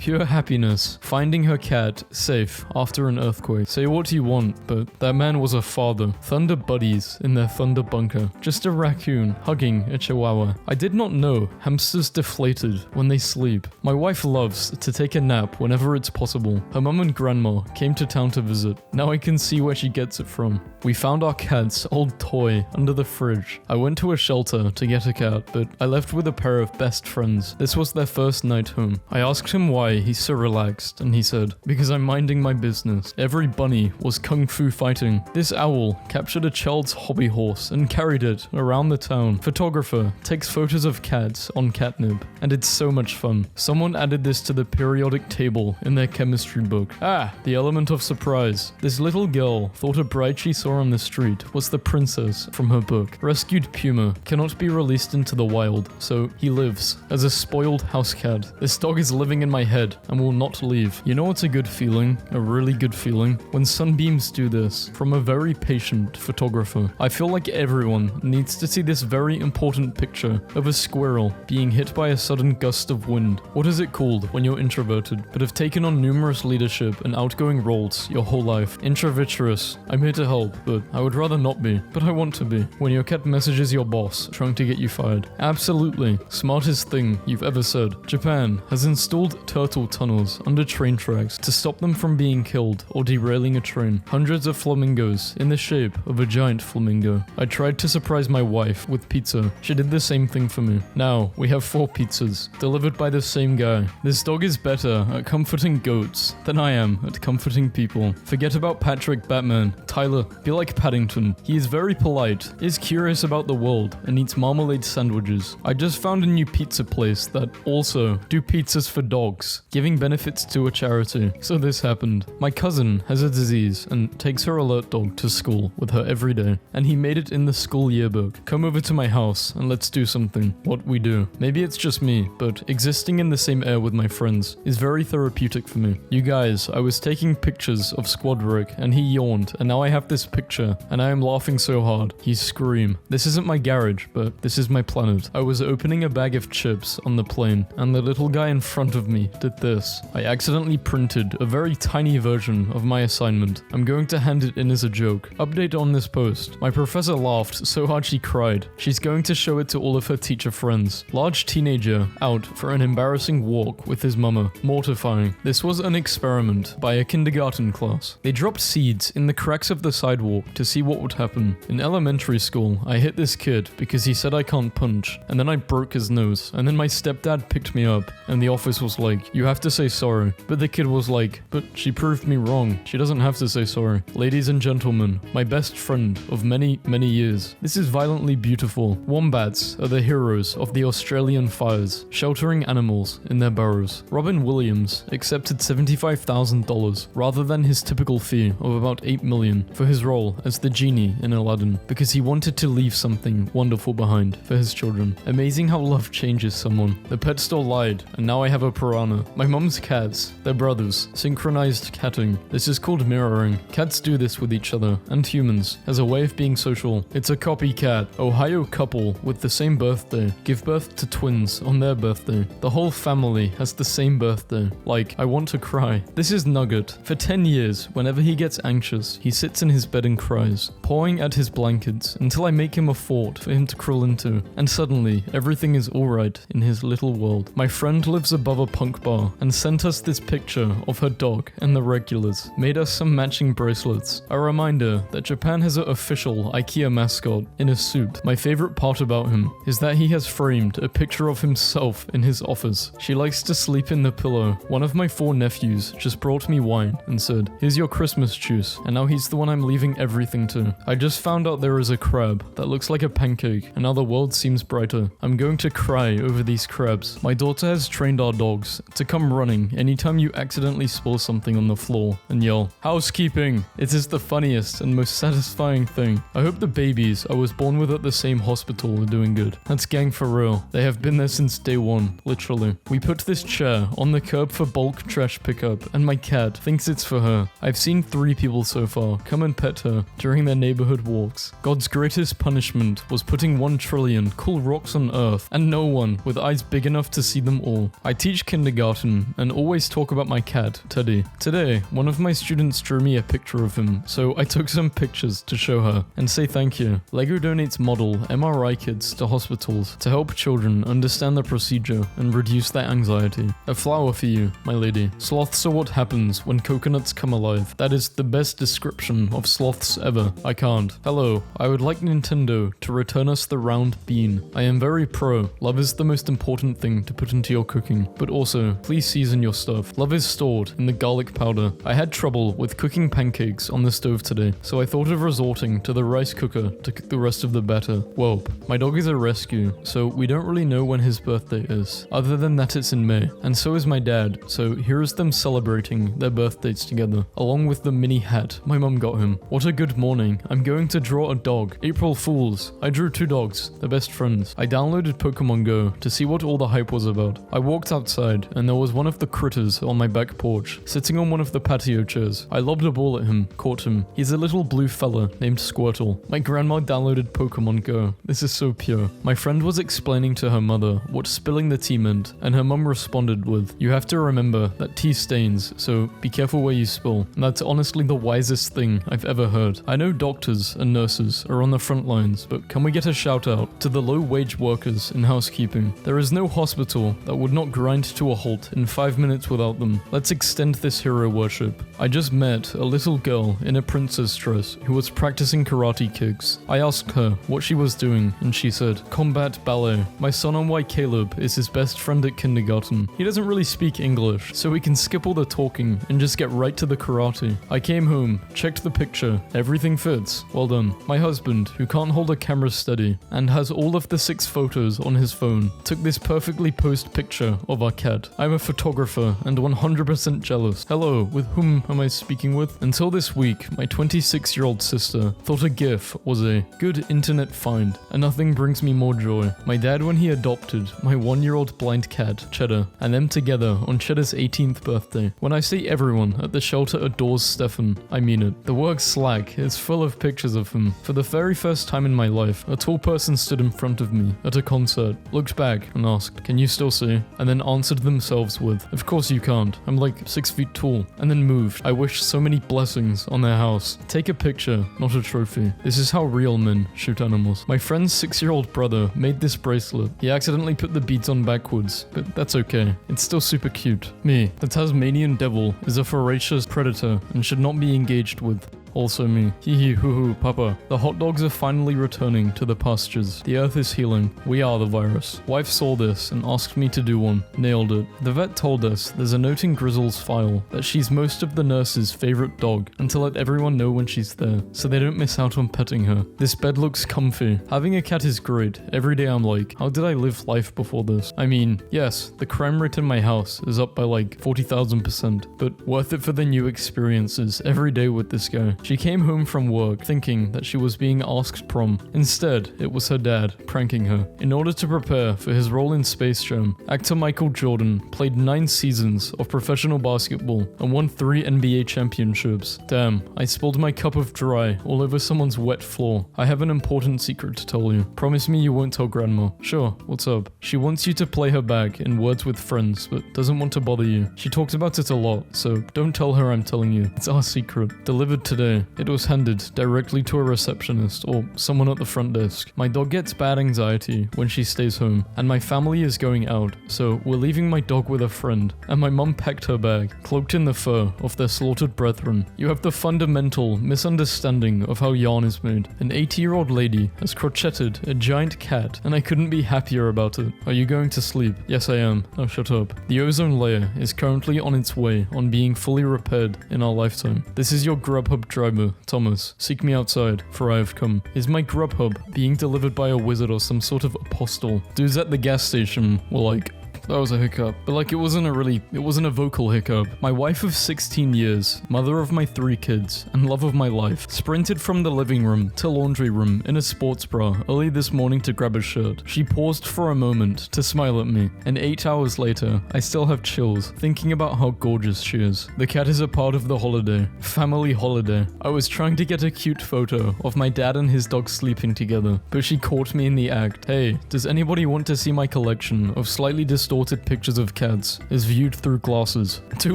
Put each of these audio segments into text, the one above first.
Pure happiness. Finding her cat safe after an earthquake. Say what you want, but that man was a father. Thunder buddies in their thunder bunker. Just a raccoon hugging a chihuahua. I did not know hamsters deflated when they sleep. My wife loves to take a nap whenever it's possible. Her mum and grandma came to town to visit. Now I can see where she gets it from. We found our cat's old toy under the fridge. I went to a shelter to get a cat, but I left with a pair of best friends. This was their first night home. I asked him why he's so relaxed, and he said, because I'm minding my business. Every bunny was kung fu fighting. This owl captured a child's hobby horse and carried it around the town. Photographer takes photos of cats on catnip, and it's so much fun. Someone added this to the periodic table in their chemistry book. Ah, the element of surprise. This little girl thought a bride she saw on the street was the princess from her book. Rescued puma cannot be released into the wild, so he lives as a spoiled house cat. This dog is living in my head and will not leave. You know what's a good feeling? A really good feeling? When sunbeams do this from a very patient photographer. I feel like everyone needs to see this very important picture of a squirrel being hit by a sudden gust of wind. What is it called when you're introverted, but have taken on numerous leadership and outgoing roles your whole life? Introvitreous. I'm here to help, but I would rather not be, but I want to be. When your cat messages your boss trying to get you fired. Absolutely. Smartest thing you've ever said. Japan has installed turtle tunnels under train tracks to stop them from being killed or derailing a train. Hundreds of flamingos in the shape of a giant flamingo. I tried to surprise my wife with pizza. She did the same thing for me. Now we have 4 pizzas delivered by the same guy. This dog is better at comforting goats than I am at comforting people. Forget about Patrick Batman. Tyler, be like Paddington. He is very polite, is curious about the world, and eats marmalade sandwiches. I just found a new pizza place that also do pizzas for dogs, giving benefits to a charity. So this happened. My cousin has a disease and takes her alert dog to school with her every day, and he made it in the school yearbook. Come over to my house and let's do something. What we do. Maybe it's just me, but existing in the same air with my friends is very therapeutic for me. You guys, I was taking pictures of Squadrick and he yawned, and now I have this picture and I am laughing so hard. He screamed. This isn't my garage, but this is my planet. I was opening a bag of chips on the plane and the little guy in front of me did this. I accidentally printed a very tiny version of my assignment. I'm going to hand it in as a joke. Update on this post. My professor laughed so hard she cried. She's going to show it to all of her teacher friends. Large teenager out for an embarrassing walk with his mama. Mortifying. This was an experiment by a kindergarten class. They dropped seeds in the cracks of the sidewalk to see what would happen. In elementary school, I hit this kid because he said I can't punch, and then I broke his nose, and then my stepdad picked me up, and the office was like, you have to say sorry. But the kid was like, but she proved me wrong. She doesn't have to say sorry. Ladies and gentlemen, my best friend of many, many years. This is violently beautiful. Wombats are the heroes of the Australian fires, sheltering animals in their burrows. Robin Williams accepted $75,000 rather than his typical fee of about $8 million for his role as the genie in Aladdin, because he wanted to leave something wonderful behind for his children. Amazing how love changes someone. The pet store lied, and now I have a piranha. My mom's cats, they're brothers, synchronized catting. This is called mirroring. Cats do this with each other, and humans, as a way of being social. It's a copycat. Ohio couple with the same birthday give birth to twins on their birthday. The whole family has the same birthday. Like, I want to cry. This is Nugget. For 10 years, whenever he gets anxious, he sits in his bed and cries, pawing at his blankets until I make him a fort for him to crawl into. And suddenly, everything is alright in his little world. My friend lives above a punk bar and sent us this picture of her dog and the regulars. Made us some matching bracelets. A reminder that Japan has an official IKEA mascot in a suit. My favorite part about him is that he has framed a picture of himself in his office. She likes to sleep in the pillow. One of my 4 nephews just brought me wine and said, here's your Christmas juice, and now he's the one I'm leaving everything to. I just found out there is a crab that looks like a pancake, and now the world seems brighter. I'm going to cry over these crabs. My daughter has trained our dogs to come running anytime you accidentally spill something on the floor and yell, housekeeping! It is the funniest and most satisfying thing. I hope the babies I was born with at the same hospital are doing good. That's gang for real. They have been there since day one, literally. We put this chair on the curb for bulk trash pickup, and my cat thinks it's for her. I've seen 3 people so far come and pet her during their neighborhood walks. God's greatest punishment was putting 1 trillion cool rocks on Earth and no one with eyes big enough to see them all. I teach kindergarten kindergarten and always talk about my cat, Teddy. Today, one of my students drew me a picture of him, so I took some pictures to show her and say thank you. LEGO donates model MRI kits to hospitals to help children understand the procedure and reduce their anxiety. A flower for you, my lady. Sloths are what happens when coconuts come alive. That is the best description of sloths ever. I can't. Hello, I would like Nintendo to return us the round bean. I am very pro. Love is the most important thing to put into your cooking, but also, please season your stuff. Love is stored in the garlic powder. I had trouble with cooking pancakes on the stove today, so I thought of resorting to the rice cooker to cook the rest of the batter. Well, my dog is a rescue, so we don't really know when his birthday is, other than that it's in May, and so is my dad, so here is them celebrating their birthdays together, along with the mini hat my mum got him. What a good morning. I'm going to draw a dog. April Fools. I drew 2 dogs. They're best friends. I downloaded Pokemon Go to see what all the hype was about. I walked outside and there was one of the critters on my back porch, sitting on one of the patio chairs. I lobbed a ball at him, caught him. He's a little blue fella named Squirtle. My grandma downloaded Pokemon Go. This is so pure. My friend was explaining to her mother what spilling the tea meant, and her mum responded with, "You have to remember that tea stains, so be careful where you spill." And that's honestly the wisest thing I've ever heard. I know doctors and nurses are on the front lines, but can we get a shout out to the low-wage workers in housekeeping? There is no hospital that would not grind to a halt in 5 minutes without them. Let's extend this hero worship. I just met a little girl in a princess dress who was practicing karate kicks. I asked her what she was doing, and she said, "Combat ballet. My son on Y Caleb is his best friend at kindergarten. He doesn't really speak English, so we can skip all the talking and just get right to the karate." I came home, checked the picture, everything fits. Well done. My husband, who can't hold a camera steady and has all of the 6 photos on his phone, took this perfectly posed picture of our cat. I'm a photographer and 100% jealous. Hello, with whom am I speaking with? Until this week, my 26-year-old sister thought a GIF was a good internet find, and nothing brings me more joy. My dad when he adopted my 1-year-old blind cat, Cheddar, and them together on Cheddar's 18th birthday. When I say everyone at the shelter adores Stefan, I mean it. The work Slack is full of pictures of him. For the very first time in my life, a tall person stood in front of me at a concert, looked back and asked, "Can you still see?" And then answered themselves with, "Of course you can't. I'm like 6 feet tall." And then moved. I wished so many blessings on their house. Take a picture, not a trophy. This is how real men shoot animals. My friend's 6-year-old brother made this bracelet. He accidentally put the beads on backwards, but that's okay. It's still super cute. Me, the Tasmanian devil, is a voracious predator and should not be engaged with. Also me. Hee hee hoo hoo papa. The hot dogs are finally returning to the pastures. The earth is healing. We are the virus. Wife saw this and asked me to do one. Nailed it. The vet told us there's a note in Grizzle's file that she's most of the nurse's favorite dog and to let everyone know when she's there so they don't miss out on petting her. This bed looks comfy. Having a cat is great. Every day I'm like, how did I live life before this? I mean, yes, the crime rate in my house is up by like 40,000%, but worth it for the new experiences every day with this guy. She came home from work thinking that she was being asked prom. Instead, it was her dad pranking her. In order to prepare for his role in Space Jam, actor Michael Jordan played 9 seasons of professional basketball and won 3 NBA championships. Damn, I spilled my cup of dry all over someone's wet floor. I have an important secret to tell you. Promise me you won't tell grandma. Sure, what's up? She wants you to play her back in Words with Friends, but doesn't want to bother you. She talks about it a lot, so don't tell her I'm telling you. It's our secret. Delivered today. It was handed directly to a receptionist or someone at the front desk. My dog gets bad anxiety when she stays home, and my family is going out, so we're leaving my dog with a friend, and my mum packed her bag, cloaked in the fur of their slaughtered brethren. You have the fundamental misunderstanding of how yarn is made. An 80-year-old lady has crochetted a giant cat, and I couldn't be happier about it. Are you going to sleep? Yes, I am. Now shut up. The ozone layer is currently on its way on being fully repaired in our lifetime. This is your Grubhub driver, Thomas. Seek me outside, for I have come. Is my Grubhub being delivered by a wizard or some sort of apostle? Dudes at the gas station were like, that was a hiccup. But like, it wasn't a vocal hiccup. My wife of 16 years, mother of my 3 kids, and love of my life, sprinted from the living room to laundry room in a sports bra early this morning to grab a shirt. She paused for a moment to smile at me, and 8 hours later, I still have chills thinking about how gorgeous she is. The cat is a part of the holiday. Family holiday. I was trying to get a cute photo of my dad and his dog sleeping together, but she caught me in the act. Hey, does anybody want to see my collection of slightly distorted distorted pictures of cats is viewed through glasses. Too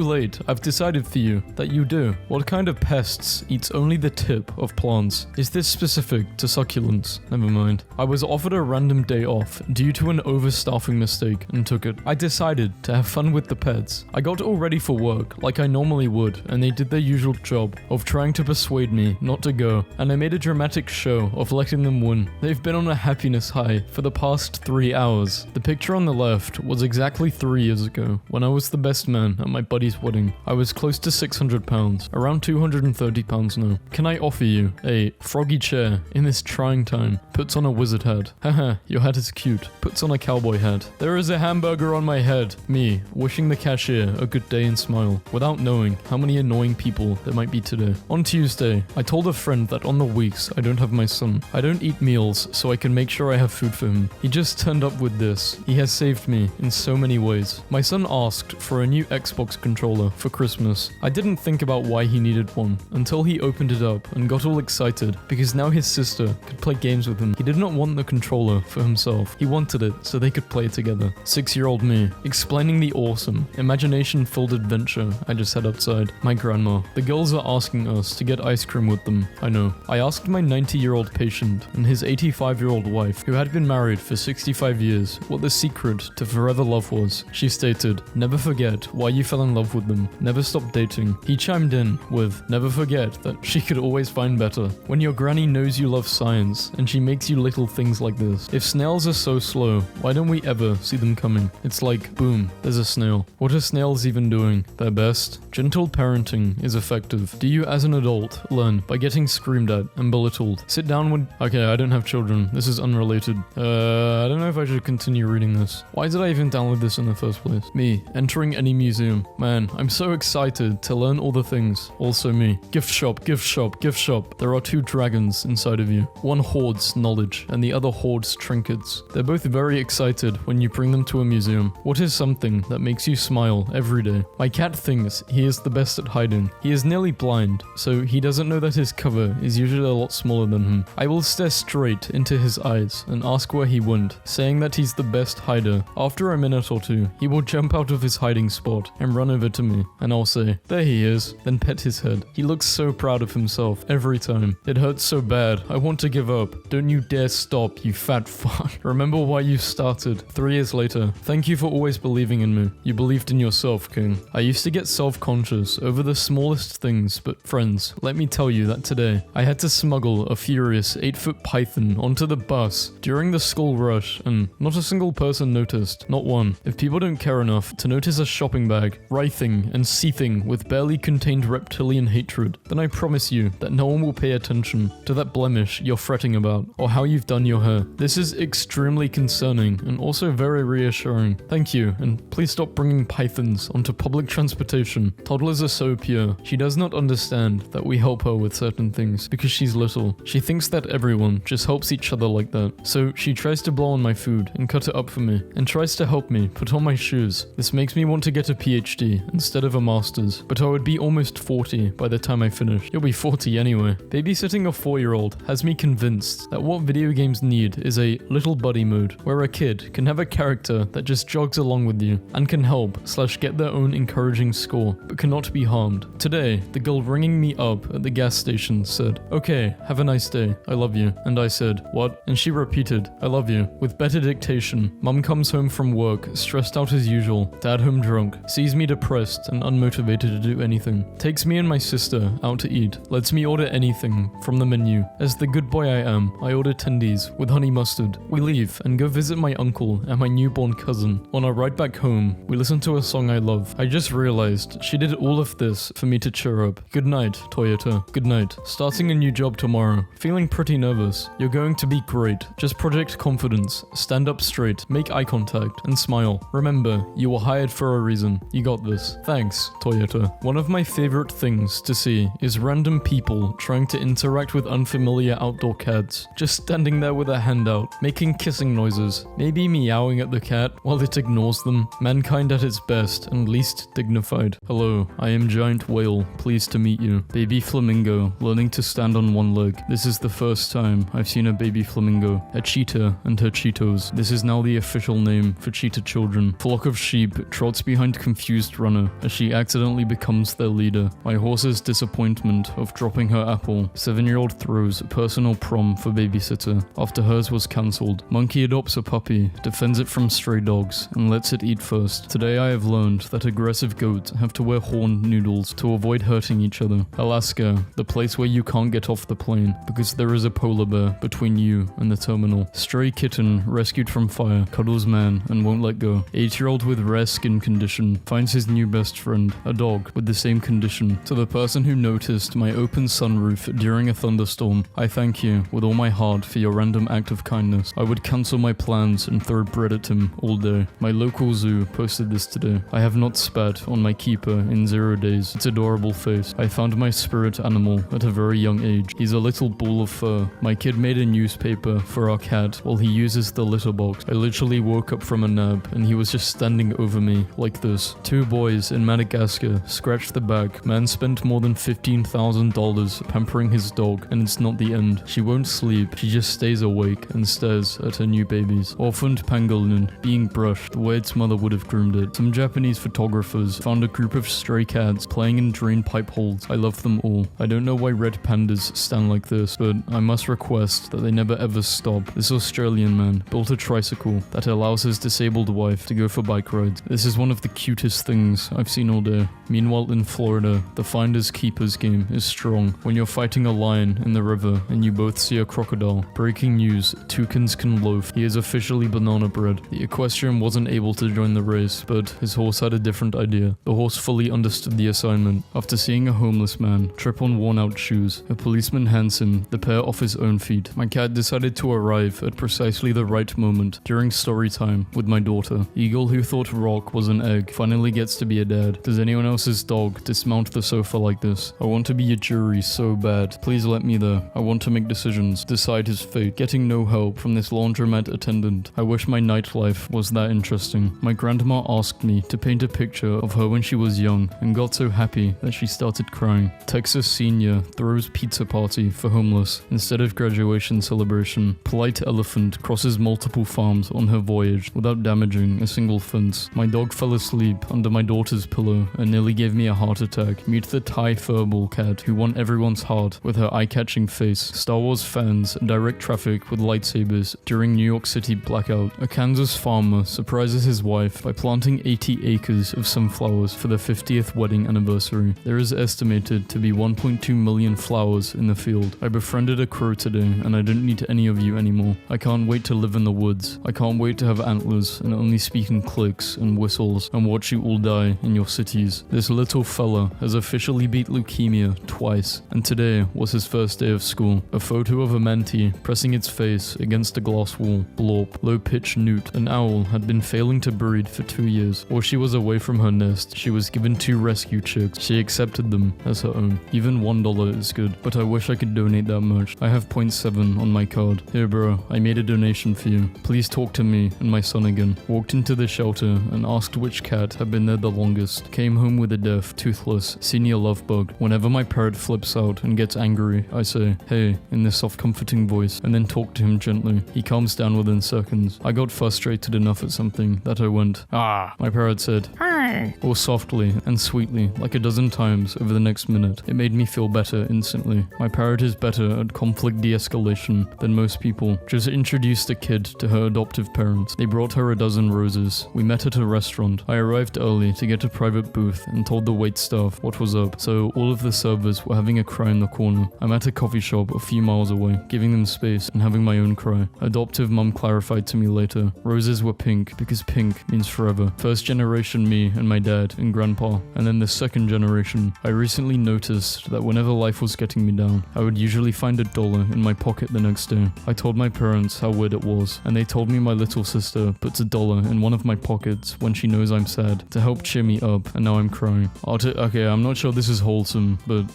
late, I've decided for you that you do. What kind of pests eats only the tip of plants? Is this specific to succulents? Never mind. I was offered a random day off due to an overstaffing mistake and took it. I decided to have fun with the pets. I got all ready for work like I normally would, and they did their usual job of trying to persuade me not to go, and I made a dramatic show of letting them win. They've been on a happiness high for the past 3 hours. The picture on the left was exactly 3 years ago when I was the best man at my buddy's wedding. I was close to 600 pounds, around 230 pounds now. Can I offer you a froggy chair in this trying time? Puts on a wizard hat. Haha, your hat is cute. Puts on a cowboy hat. There is a hamburger on my head. Me, wishing the cashier a good day and smile, without knowing how many annoying people there might be today. On Tuesday, I told a friend that on the weeks I don't have my son, I don't eat meals so I can make sure I have food for him. He just turned up with this. He has saved me in so many ways. My son asked for a new Xbox controller for Christmas. I didn't think about why he needed one until he opened it up and got all excited because now his sister could play games with him. He did not want the controller for himself. He wanted it so they could play together. 6-year-old me, explaining the awesome, imagination-filled adventure I just had outside. My grandma. The girls are asking us to get ice cream with them. I know. I asked my 90-year-old patient and his 85-year-old wife, who had been married for 65 years, what the secret to forever love was. She stated, never forget why you fell in love with them. Never stop dating. He chimed in with, never forget that she could always find better. When your granny knows you love science and she makes you little things like this. If snails are so slow, why don't we ever see them coming? It's like, boom, there's a snail. What are snails even doing? Their best? Gentle parenting is effective. Do you as an adult learn by getting screamed at and belittled? Sit down when... Okay, I don't have children. This is unrelated. I don't know if I should continue reading this. Why did I even download this in the first place? Me, entering any museum. Man, I'm so excited to learn all the things. Also me. Gift shop, gift shop, gift shop. There are 2 dragons inside of you. One hoards knowledge and the other hoards trinkets. They're both very excited when you bring them to a museum. What is something that makes you smile every day? My cat thinks he is the best at hiding. He is nearly blind, so he doesn't know that his cover is usually a lot smaller than him. I will stare straight into his eyes and ask where he went, saying that he's the best hider. After a minute or 2, he will jump out of his hiding spot and run over to me, and I'll say, there he is, then pet his head. He looks so proud of himself every time. It hurts so bad, I want to give up. Don't you dare stop, you fat fuck. Remember why you started. 3 years later, thank you for always believing in me. You believed in yourself, King. I used to get self-conscious over the smallest things, but friends, let me tell you that today, I had to smuggle a furious 8-foot python onto the bus during the school rush, and not a single person noticed. Not one. If people don't care enough to notice a shopping bag, writhing and seething with barely contained reptilian hatred, then I promise you that no one will pay attention to that blemish you're fretting about, or how you've done your hair. This is extremely concerning and also very reassuring. Thank you, and please stop bringing pythons onto public transportation. Toddlers are so pure. She does not understand that we help her with certain things because she's little. She thinks that everyone just helps each other like that. So she tries to blow on my food and cut it up for me, and tries to help me put on my shoes. This makes me want to get a PhD instead of a master's, but I would be almost 40 by the time I finish. You'll be 40 anyway. Babysitting a 4-year-old has me convinced that what video games need is a little buddy mode, where a kid can have a character that just jogs along with you and can help/get their own encouraging score, but cannot be harmed. Today, the girl ringing me up at the gas station said, okay, have a nice day, I love you. And I said, what? And she repeated, I love you, with better dictation. Mum comes home from work, stressed out as usual, dad home drunk, sees me depressed and unmotivated to do anything, takes me and my sister out to eat, lets me order anything from the menu. As the good boy I am, I order tendies with honey mustard. We leave and go visit my uncle and my newborn cousin. On our ride back home, we listen to a song I love. I just realized she did all of this for me to cheer up. Good night, Toyota. Good night. Starting a new job tomorrow. Feeling pretty nervous. You're going to be great. Just project confidence. Stand up straight. Make eye contact and smile. Remember, you were hired for a reason. You got this. Thanks, Toyota. One of my favorite things to see is random people trying to interact with unfamiliar outdoor cats. Just standing there with a hand out, making kissing noises, maybe meowing at the cat while it ignores them. Mankind at its best and least dignified. Hello, I am Giant Whale, pleased to meet you. Baby flamingo, learning to stand on one leg. This is the first time I've seen a baby flamingo, a cheetah and her Cheetos. This is now the official name for cheetah she to children. Flock of sheep trots behind confused runner as she accidentally becomes their leader. My horse's disappointment of dropping her apple. 7-year-old throws personal prom for babysitter after hers was cancelled. Monkey adopts a puppy, defends it from stray dogs, and lets it eat first. Today I have learned that aggressive goats have to wear horned noodles to avoid hurting each other. Alaska, the place where you can't get off the plane because there is a polar bear between you and the terminal. Stray kitten rescued from fire, cuddles man and won't let go. 8-year-old with rare skin condition finds his new best friend, a dog with the same condition. To the person who noticed my open sunroof during a thunderstorm, I thank you with all my heart for your random act of kindness. I would cancel my plans and throw bread at him all day. My local zoo posted this today. I have not spat on my keeper in 0 days. Its adorable face. I found my spirit animal at a very young age. He's a little ball of fur. My kid made a newspaper for our cat while he uses the litter box. I literally woke up from a nap and he was just standing over me like this. 2 boys in Madagascar scratched the back. Man spent more than $15,000 pampering his dog, and it's not the end. She won't sleep. She just stays awake and stares at her new babies. Orphaned pangolin being brushed the way its mother would have groomed it. Some Japanese photographers found a group of stray cats playing in drain pipe holes. I love them all. I don't know why red pandas stand like this, but I must request that they never ever stop. This Australian man built a tricycle that allows his disabled wife to go for bike rides. This is one of the cutest things I've seen all day. Meanwhile in Florida, the finders keepers game is strong. When you're fighting a lion in the river and you both see a crocodile. Breaking news, toucans can loaf. He is officially banana bread. The equestrian wasn't able to join the race, but his horse had a different idea. The horse fully understood the assignment. After seeing a homeless man trip on worn out shoes, a policeman hands him the pair off his own feet. My cat decided to arrive at precisely the right moment during story time with my daughter. Eagle who thought Rock was an egg finally gets to be a dad. Does anyone else's dog dismount the sofa like this? I want to be a jury so bad. Please let me there. I want to make decisions, decide his fate. Getting no help from this laundromat attendant. I wish my nightlife was that interesting. My grandma asked me to paint a picture of her when she was young and got so happy that she started crying. Texas senior throws pizza party for homeless instead of graduation celebration. Polite elephant crosses multiple farms on her voyage without damaging a single fence. My dog fell asleep under my daughter's pillow and nearly gave me a heart attack. Meet the Thai furball cat who won everyone's heart with her eye-catching face. Star Wars fans direct traffic with lightsabers during New York City blackout. A Kansas farmer surprises his wife by planting 80 acres of sunflowers for their 50th wedding anniversary. There is estimated to be 1.2 million flowers in the field. I befriended a crow today and I didn't need any of you anymore. I can't wait to live in the woods. I can't wait to have antlers and only speak in clicks and whistles and watch you all die in your cities. This little fella has officially beat leukemia twice, and today was his first day of school. A photo of a manatee pressing its face against a glass wall. Blorp. Low-pitched newt. An owl had been failing to breed for 2 years. While she was away from her nest, she was given 2 rescue chicks. She accepted them as her own. Even $1 is good, but I wish I could donate that much. I have 0.7 on my card. Here bro, I made a donation for you. Please talk to me and my son again. Walked into the shelter and asked which cat had been there the longest. Came home with a deaf, toothless, senior love bug. Whenever my parrot flips out and gets angry, I say, hey, in this soft comforting voice, and then talk to him gently. He calms down within seconds. I got frustrated enough at something that I went, ah. My parrot said, hi, or softly and sweetly, like a dozen times over the next minute. It made me feel better instantly. My parrot is better at conflict de-escalation than most people. Just introduced a kid to her adoptive parents. They brought her a dozen roses. We met at a restaurant. I arrived early to get a private booth and told the waitstaff what was up, so all of the servers were having a cry in the corner. I'm at a coffee shop a few miles away, giving them space and having my own cry. Adoptive mum clarified to me later. Roses were pink because pink means forever. First generation me and my dad and grandpa, and then the second generation. I recently noticed that whenever life was getting me down, I would usually find $1 in my pocket the next day. I told my parents how weird it was, and they told me my little sister puts $1 in one of my pockets when she knows I'm sad to help cheer me up, and now I'm crying. Okay, I'm not sure this is wholesome, but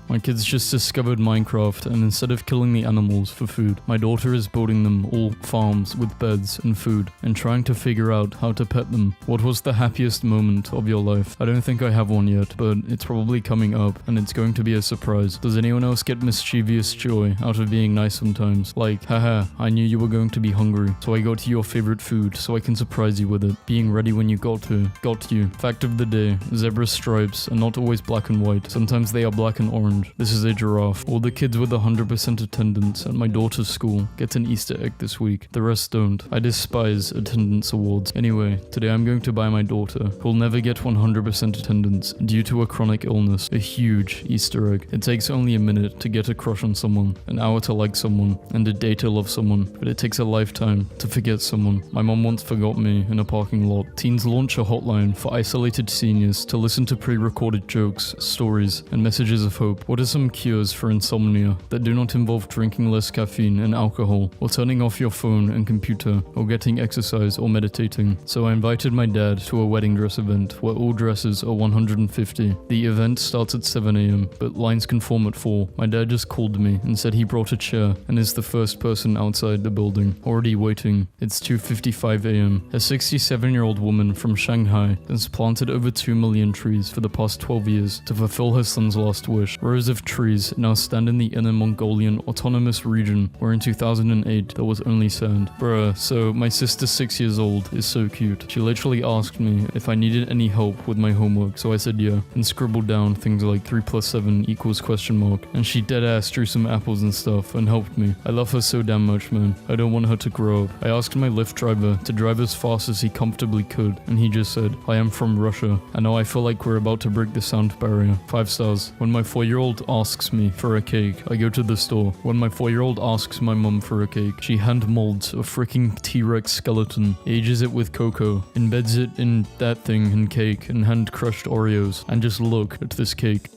my kids just discovered Minecraft, and instead of killing the animals for food, my daughter is building them all farms with beds and food, and trying to figure out how to pet them. What was the happiest moment of your life? I don't think I have one yet, but it's probably coming up, and it's going to be a surprise. Does anyone else get mischievous joy out of being nice sometimes? Like, haha, I knew you were going to be hungry, so I got you your favorite food so I could can surprise you with it. Being ready when you got to. Got you. Fact of the day, zebra stripes are not always black and white. Sometimes they are black and orange. This is a giraffe. All the kids with 100% attendance at my daughter's school get an Easter egg this week. The rest don't. I despise attendance awards. Anyway, today I'm going to buy my daughter, who'll never get 100% attendance due to a chronic illness, a huge Easter egg. It takes only a minute to get a crush on someone, an hour to like someone, and a day to love someone, but it takes a lifetime to forget someone. My mom once forgot me in a parking lot. Teens launch a hotline for isolated seniors to listen to pre-recorded jokes, stories, and messages of hope. What are some cures for insomnia that do not involve drinking less caffeine and alcohol, or turning off your phone and computer, or getting exercise or meditating? So I invited my dad to a wedding dress event where all dresses are $150. The event starts at 7 a.m, but lines can form at 4. My dad just called me and said he brought a chair and is the first person outside the building, already waiting. It's 2:55 a.m. A 67-year-old woman from Shanghai has planted over 2 million trees for the past 12 years to fulfill her son's last wish. Rows of trees now stand in the Inner Mongolian Autonomous Region, where in 2008 there was only sand. Bruh, so my sister 6 years old is so cute. She literally asked me if I needed any help with my homework, so I said yeah, and scribbled down things like 3 + 7 = question mark, and she deadass drew some apples and stuff and helped me. I love her so damn much, man. I don't want her to grow up. I asked my Lyft driver to drive as fast as he comfortably could, and he just said, I am from Russia, and now I feel like we're about to break the sound barrier. 5 stars. When my 4-year-old asks me for a cake, I go to the store. When my 4-year-old asks my mum for a cake, she hand molds a freaking T-Rex skeleton, ages it with cocoa, embeds it in that thing and cake, and hand crushed Oreos. And just look at this cake.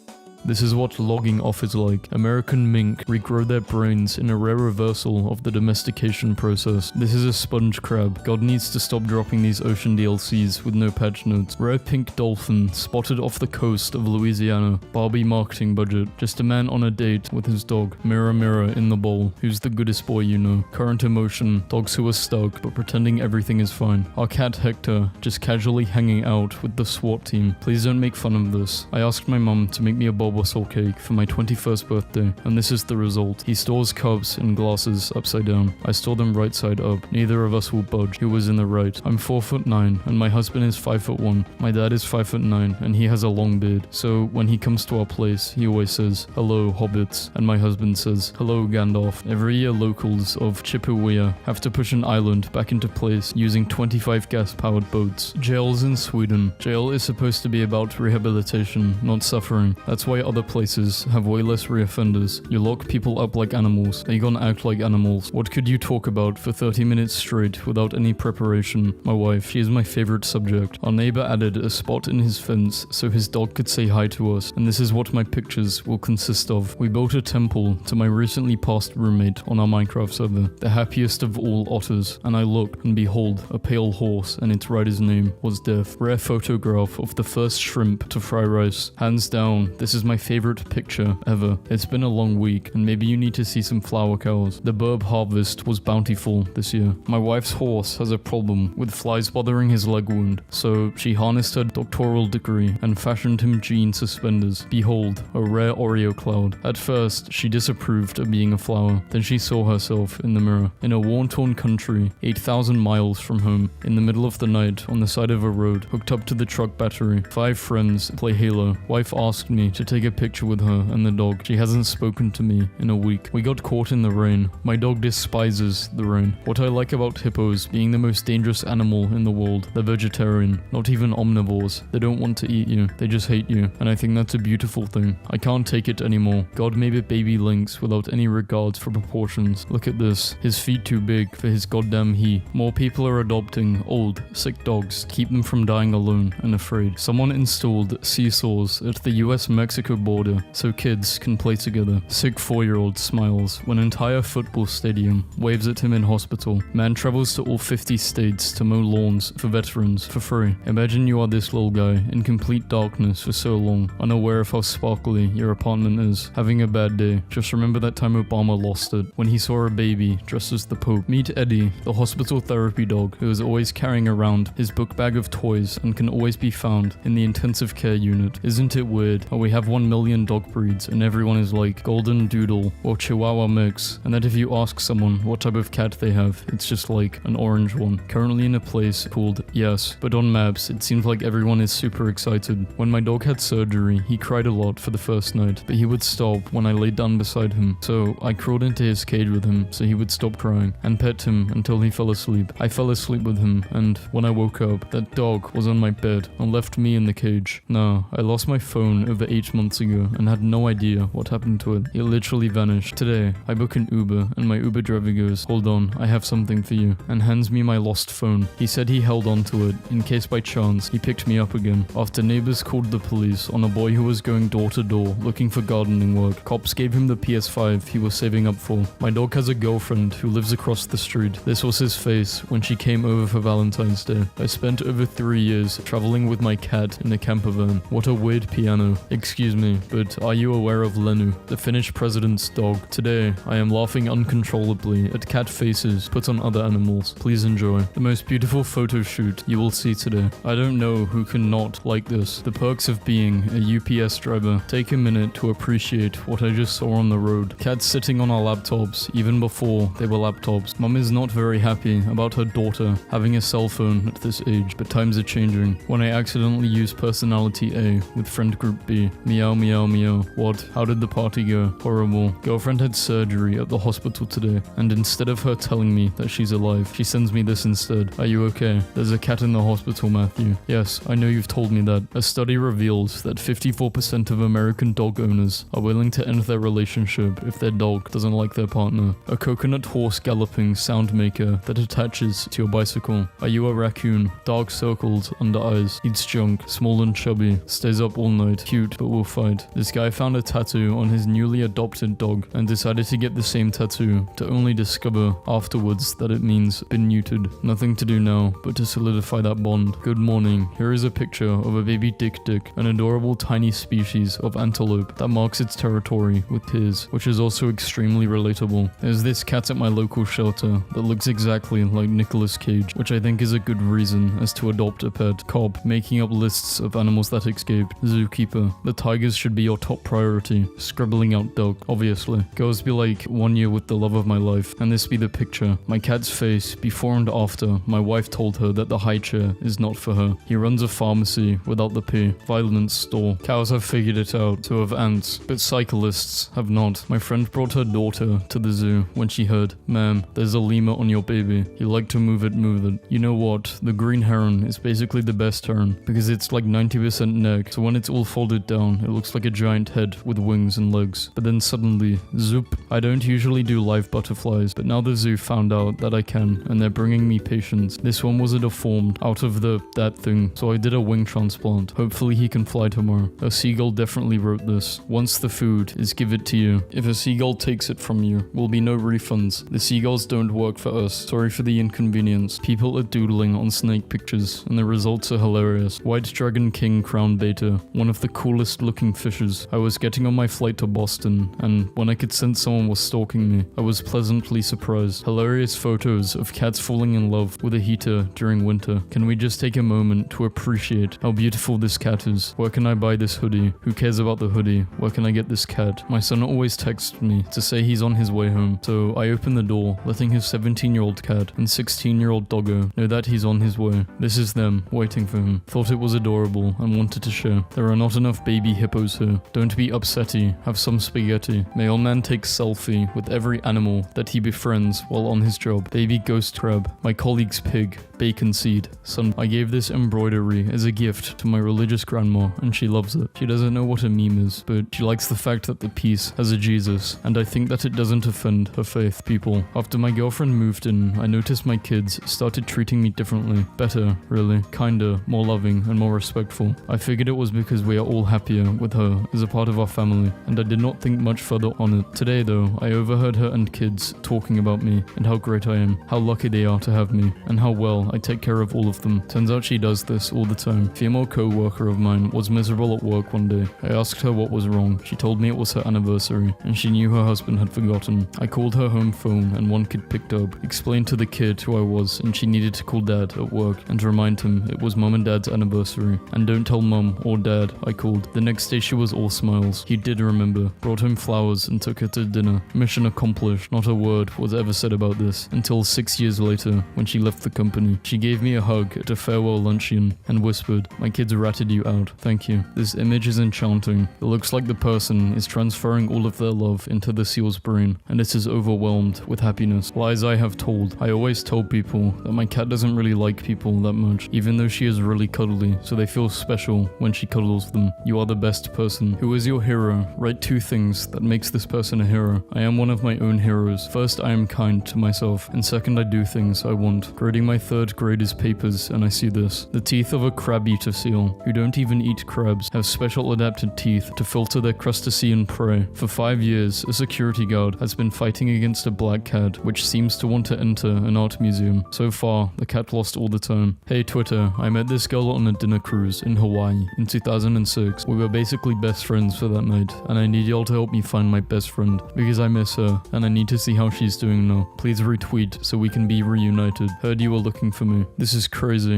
This is what logging off is like. American mink regrow their brains in a rare reversal of the domestication process. This is a sponge crab. God needs to stop dropping these ocean DLCs with no patch notes. Rare pink dolphin spotted off the coast of Louisiana. Barbie marketing budget. Just a man on a date with his dog. Mirror, mirror in the bowl. Who's the goodest boy you know? Current emotion. Dogs who are stuck but pretending everything is fine. Our cat Hector just casually hanging out with the SWAT team. Please don't make fun of this. I asked my mum to make me a Bulbasaur cake for my 21st birthday, and this is the result. He stores cups and glasses upside down. I store them right side up. Neither of us will budge. Who was in the right? I'm 4'9", and my husband is 5'1". My dad is 5'9", and he has a long beard. So when he comes to our place, he always says, "Hello, hobbits," and my husband says, "Hello, Gandalf." Every year, locals of Chippewa have to push an island back into place using 25 gas-powered boats. Jails in Sweden. Jail is supposed to be about rehabilitation, not suffering. That's why other places have way less reoffenders. You lock people up like animals. They gonna act like animals. What could you talk about for 30 minutes straight without any preparation? My wife. She is my favorite subject. Our neighbor added a spot in his fence so his dog could say hi to us, and this is what my pictures will consist of. We built a temple to my recently passed roommate on our Minecraft server, the happiest of all otters, and I looked, and behold, a pale horse, and its rider's name was Death. Rare photograph of the first shrimp to fry rice. Hands down, this is my favorite picture ever. It's been a long week, and maybe you need to see some flower cows. The burb harvest was bountiful this year. My wife's horse has a problem with flies bothering his leg wound, so she harnessed her doctoral degree and fashioned him jean suspenders. Behold, a rare Oreo cloud. At first, she disapproved of being a flower. Then she saw herself in the mirror. In a war-torn country, 8,000 miles from home, in the middle of the night, on the side of a road, hooked up to the truck battery. 5 friends play Halo. Wife asked me to take a picture with her and the dog. She hasn't spoken to me in a week. We got caught in the rain. My dog despises the rain. What I like about hippos being the most dangerous animal in the world, they're vegetarian, not even omnivores. They don't want to eat you, they just hate you, and I think that's a beautiful thing. I can't take it anymore. God made a baby lynx without any regards for proportions. Look at this. His feet too big for his goddamn he. More people are adopting old, sick dogs to keep them from dying alone and afraid. Someone installed seesaws at the US-Mexico border so kids can play together. Sick 4-year-old smiles when entire football stadium waves at him in hospital. Man travels to all 50 states to mow lawns for veterans for free. Imagine you are this little guy in complete darkness for so long, unaware of how sparkly your apartment is. Having a bad day. Just remember that time Obama lost it when he saw a baby dressed as the Pope. Meet Eddie, the hospital therapy dog who is always carrying around his book bag of toys and can always be found in the intensive care unit. Isn't it weird how we have one 21 million dog breeds and everyone is like golden doodle or chihuahua mix, and that if you ask someone what type of cat they have, it's just like an orange one. Currently in a place called Yes, but on maps it seems like everyone is super excited. When my dog had surgery, he cried a lot for the first night, but he would stop when I laid down beside him, so I crawled into his cage with him so he would stop crying and pet him until he fell asleep. I fell asleep with him, and when I woke up, that dog was on my bed and left me in the cage. No, I lost my phone over 8 months ago and had no idea what happened to it. It literally vanished. Today, I book an Uber and my Uber driver goes, "Hold on, I have something for you," and hands me my lost phone. He said he held on to it in case by chance he picked me up again. After neighbors called the police on a boy who was going door to door looking for gardening work, cops gave him the PS5 he was saving up for. My dog has a girlfriend who lives across the street. This was his face when she came over for Valentine's Day. I spent over 3 years traveling with my cat in a camper van. What a weird piano. Excuse me, but are you aware of Lenu, the Finnish president's dog? Today, I am laughing uncontrollably at cat faces put on other animals. Please enjoy the most beautiful photo shoot you will see today. I don't know who can not like this. The perks of being a UPS driver. Take a minute to appreciate what I just saw on the road. Cats sitting on our laptops even before they were laptops. Mum is not very happy about her daughter having a cell phone at this age, but times are changing. When I accidentally use personality A with friend group B. Meow meow meow. What? How did the party go? Horrible. Girlfriend had surgery at the hospital today, and instead of her telling me that she's alive, she sends me this instead. Are you okay? There's a cat in the hospital, Matthew. Yes, I know you've told me that. A study reveals that 54% of American dog owners are willing to end their relationship if their dog doesn't like their partner. A coconut horse galloping sound maker that attaches to your bicycle. Are you a raccoon? Dark circles under eyes. Eats junk. Small and chubby. Stays up all night. Cute, but will fight. This guy found a tattoo on his newly adopted dog and decided to get the same tattoo to only discover afterwards that it means been neutered. Nothing to do now but to solidify that bond. Good morning. Here is a picture of a baby dick, an adorable tiny species of antelope that marks its territory with tears, which is also extremely relatable. There's this cat at my local shelter that looks exactly like Nicolas Cage, which I think is a good reason as to adopt a pet. Cop, making up lists of animals that escaped. Zookeeper, the tigers should be your top priority. Scribbling out dog, obviously. Girls be like, 1 year with the love of my life, and this be the picture. My cat's face before and after my wife told her that the high chair is not for her. He runs a pharmacy without the P. Violence store. Cows have figured it out, so have ants, but cyclists have not. My friend brought her daughter to the zoo when she heard, "Ma'am, there's a lemur on your baby. You like to move it, move it." You know what? The green heron is basically the best heron because it's like 90% neck, so when it's all folded down, it looks like a giant head with wings and legs. But then suddenly, zoop. I don't usually do live butterflies, but now the zoo found out that I can, and they're bringing me patients. This one was a deformed out of that thing, so I did a wing transplant. Hopefully he can fly tomorrow. A seagull definitely wrote this. Once the food is give it to you. If a seagull takes it from you, will be no refunds. The seagulls don't work for us. Sorry for the inconvenience. People are doodling on snake pictures, and the results are hilarious. White Dragon King Crown Beta, one of the coolest looking fishes. I was getting on my flight to Boston, and when I could sense someone was stalking me, I was pleasantly surprised. Hilarious photos of cats falling in love with a heater during winter. Can we just take a moment to appreciate how beautiful this cat is? Where can I buy this hoodie? Who cares about the hoodie? Where can I get this cat? My son always texts me to say he's on his way home, so I open the door, letting his 17-year-old cat and 16-year-old doggo know that he's on his way. This is them, waiting for him. Thought it was adorable and wanted to share. There are not enough baby hippos here. Don't be upsetty, have some spaghetti. Mailman takes selfie with every animal that he befriends while on his job. Baby ghost crab, my colleague's pig, bacon seed. Son, I gave this embroidery as a gift to my religious grandma and she loves it. She doesn't know what a meme is, but she likes the fact that the piece has a Jesus, and I think that it doesn't offend her faith people. After my girlfriend moved in, I noticed my kids started treating me differently. Better, really. Kinder, more loving, and more respectful. I figured it was because we are all happier with her as a part of our family, and I did not think much further on it. Today though, I overheard her and kids talking about me and how great I am, how lucky they are to have me, and how well I take care of all of them. Turns out she does this all the time. Female co-worker of mine was miserable at work one day. I asked her what was wrong. She told me it was her anniversary, and she knew her husband had forgotten. I called her home phone and one kid picked up, explained to the kid who I was, and she needed to call dad at work and remind him it was mom and dad's anniversary. And don't tell mom or dad I called. The next Next day she was all smiles. He did remember, brought home flowers and took her to dinner. Mission accomplished. Not a word was ever said about this until 6 years later when she left the company. She gave me a hug at a farewell luncheon and whispered, "My kids ratted you out. Thank you." This image is enchanting. It looks like the person is transferring all of their love into the seal's brain, and it is overwhelmed with happiness. Lies I have told. I always tell people that my cat doesn't really like people that much, even though she is really cuddly, so they feel special when she cuddles them. You are the best person. Who is your hero? Write 2 things that makes this person a hero. I am one of my own heroes. First, I am kind to myself, and second, I do things I want. Grading my 3rd grade is papers, and I see this. The teeth of a crab-eater seal, who don't even eat crabs, have special adapted teeth to filter their crustacean prey. For 5 years, a security guard has been fighting against a black cat, which seems to want to enter an art museum. So far, the cat lost all the time. Hey Twitter, I met this girl on a dinner cruise in Hawaii in 2006. We were basically best friends for that night, and I need y'all to help me find my best friend, because I miss her, and I need to see how she's doing now. Please retweet so we can be reunited. Heard you were looking for me. This is crazy.